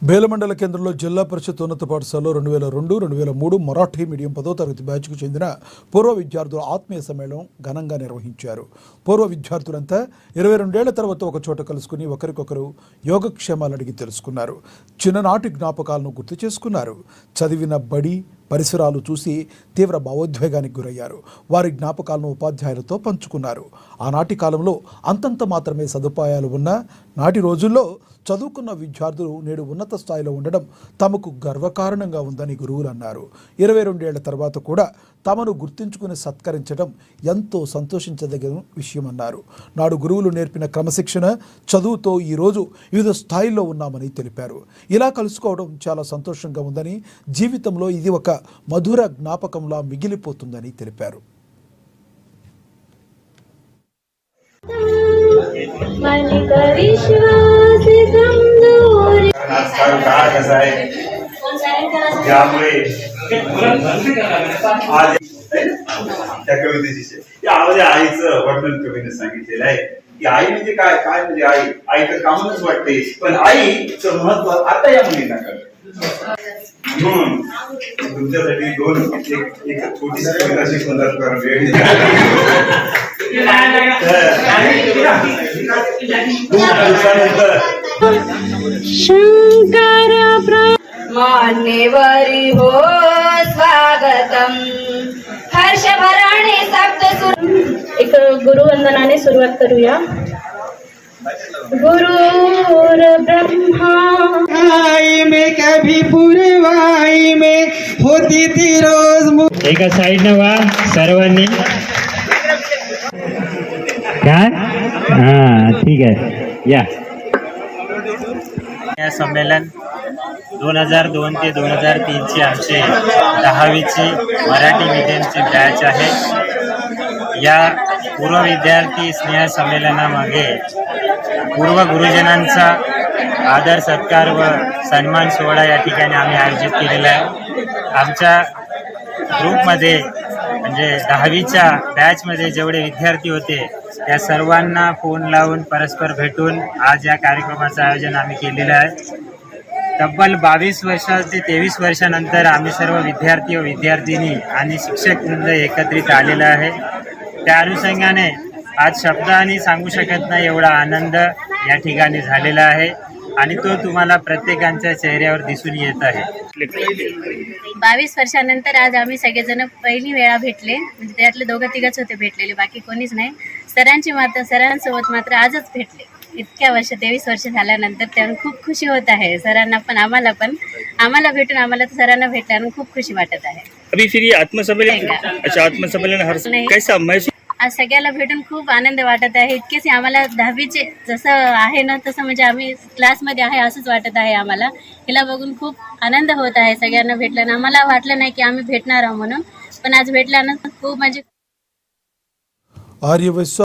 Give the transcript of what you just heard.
బేలమండల కేంద్రంలో జిల్లా పరిషత్ ఉన్నత పాఠశాలలో 2002-2003 మరాఠీ మీడియం 10వ తరగతి బ్యాచ్కు చెందిన పూర్వ విద్యార్థుల ఆత్మీయ సమ్మేళనం ఘనంగా నిర్వహించారు. పూర్వ విద్యార్థులంతా 22 ఏళ్ల తర్వాత ఒక చోట కలుసుకుని ఒకరికొకరు యోగక్షేమాలు అడిగి తెలుసుకున్నారు. చిన్ననాటి జ్ఞాపకాలను గుర్తు చేసుకున్నారు. చదివిన బడి పరిసరాలు చూసి తీవ్ర భావోద్వేగానికి గురయ్యారు. వారి జ్ఞాపకాలను ఉపాధ్యాయులతో పంచుకున్నారు. ఆనాటి కాలంలో అంతంత మాత్రమే సదుపాయాలు ఉన్నా నాటి రోజుల్లో చదువుకున్న విద్యార్థులు నేడు ఉన్నత స్థాయిలో ఉండడం తమకు గర్వకారణంగా ఉందని గురువులు అన్నారు. 22 ఏళ్ల తర్వాత కూడా తమను గుర్తించుకుని సత్కరించడం ఎంతో సంతోషించదగిన విషయమన్నారు. నాడు గురువులు నేర్పిన క్రమశిక్షణ చదువుతో ఈరోజు వివిధ స్థాయిల్లో ఉన్నామని తెలిపారు. ఇలా కలుసుకోవడం చాలా సంతోషంగా ఉందని, జీవితంలో ఇది ఒక మధుర జ్ఞాపకంలా మిగిలిపోతుందని తెలిపారు. त्या कवितेची यामध्ये आईचं वर्णन कवीने सांगितलेलं आहे की आई म्हणजे काय काय म्हणजे आई तर कामच वाटते, पण आईचं महत्व आता या मुलींना कळलं. म्हणून तुमच्यासाठी एक छोटीशी कविता अशी सुंदर करून वेळ मान्यवरी हो स्वागतम. हर्ष भराणे सप्त सुर. एक गुरुवंदनाने सुरुवात करूया. गुरुर ब्रह्मा आई में कभी पूर्वाई में होती थी रोज. एका साईडने वा सर्वांनी. काय ठीक आहे या. संमेलन 2002 ते 2003 ची आमची 10वीची मराठी मीडियमची बॅच आहे. या पूर्व विद्यार्थी स्नेह संमेलनामागे पूर्व गुरुजनांचा आदर सत्कार व सन्मान सोहळा या ठिकाणी आम्ही आयोजित केलेला आहे. आमच्या ग्रुपमध्ये म्हणजे 10वीच्या बॅचमध्ये जेवढे विद्यार्थी होते त्या सर्वांना फोन लावून परस्पर भेटून आज या कार्यक्रमाचं आयोजन आम्ही केलेलं आहे. तब्बल 22 वर्ष ते 23 वर्षानंतर आम्ही सर्व विद्यार्थी व विद्यार्थिनी आणि शिक्षक वृंद एकत्रित आलेला आहे. त्या अनुषंगाने आज शब्दांनी सांगू शकत नाही एवढा आनंद या ठिकाणी झालेला आहे आणि तो तुम्हाला प्रत्येकाच्या चेहऱ्यावर दिसून येत आहे. 22 वर्षानंतर आज आम्ही सगळेजण पहिली वेळा भेटले. म्हणजे त्यातले 2-3 होते भेटलेले, बाकी कोणीच नाही. सरांसोबत मात्र आजच भेटले. इतक्या वर्ष 23 वर्ष झाल्यानंतर त्यामुळे खूप खुशी होत आहे. सरांना पण आम्हाला भेटून आम्हाला सरांना भेटल्यानं खूप खुशी वाटत आहे. अभी फिर ये आत्मसम्मेलन हर कैसा महसूस? आज सगळ्याला भेटून खूप आनंद वाटत आहे. इतकेच आम्हाला 10वीचे जसं आहे ना तसं म्हणजे आम्ही क्लासमध्ये आहे असंच वाटत आहे. आम्हाला हिला बघून खूप आनंद होत आहे. सगळ्यांना भेटल्यानं आम्हाला वाटलं नाही की आम्ही भेटणार आहोत म्हणून, पण आज भेटल्यानं खूप म्हणजे